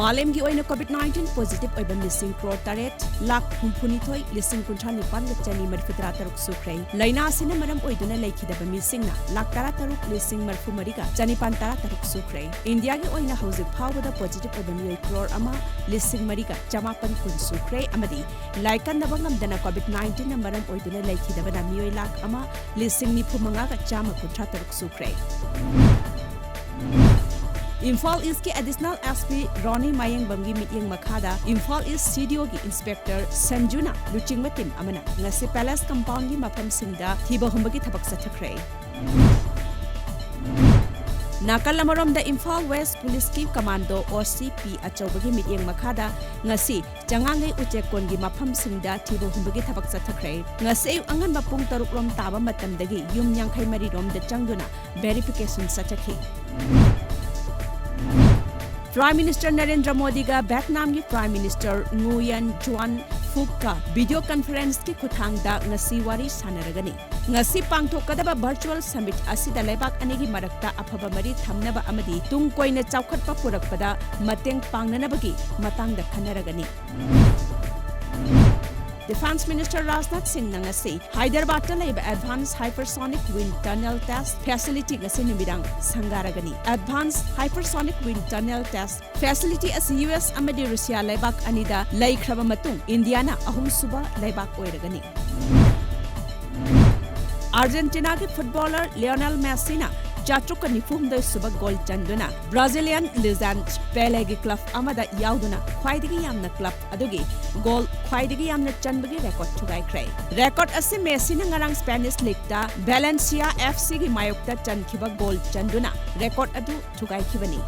मालेमगी ओइना कोविड-19 positive ओइबा missing crore तरेट lakh हुंफुनिथोय लिसिंग कुंठा निपान लचनी मरफुतरा तरुक सुख्रै लैना सिना मरम ओइदुना लैखिदबा मिसिंगना लाख तरा तरुक लिसिंग मरफु मरिगा चनिपान तरा तरुक सुख्रै इंडिया गी ओइना हौजिक फावदा पॉजिटिव ओइबा मियोय क्रोर अमा लिसिंग मरिगा चमापन कुन सुख्रै अमदी लाइकनबा ngamdana कोविड-19 na maram oiduna laikhidabana miyoi lakh ama lising nifu manga ga chama kuntra taruk sukrai Imphal East ki additional SP Ronnie Mayeng Bamgi meeting makhada Imphal East CDO ki inspector Sanjuna luchingma team amana ngasi palace compound gi mafam singda thiba humbagi thabak sathakrai Nakal lamarom da Imphal West Police ki Commando OCP achobagi meeting makhada ngasi changangai uchekon gi mafam singda thiba humbagi thabak sathakrai ngasi angan bapung taruk rom taba matamdagi yum yankhai mari rom da changduna verification sathakhi Prime Minister Narendra Modi ga Vietnam ki Prime Minister Nguyen Xuan Phuc ka video conference ki khuthang da ngasi wari sanaragani ngasi pangthokadaba virtual summit asida leibak anigi marakta afaba mari thamnaba amadi tung koina chaukhatpa purakpada mateng pangnanabagi matangda khanaragani Defense Minister RAJNATH Singh ngasi Hyderabad ta laiba Advanced Hypersonic Wind Tunnel Test Facility ngasi nimidang sangaragani Advanced Hypersonic Wind Tunnel Test Facility as US amadi Russia laibak anida laikhraba matung India na ahum suba laibak oiragani Argentina ki footballer LIONEL MESSI na Chatruk nifumda suba goal chanduna Brazilian legend PELE gi club amada yauduna khwaidagi yamna club adugi goal khwaidagi yamna chanbagi record thugaikrai record ase Messi na ngarang Spanish league ta Valencia FC gi mayokta chankhiba goal chanduna record adu thugaikhibani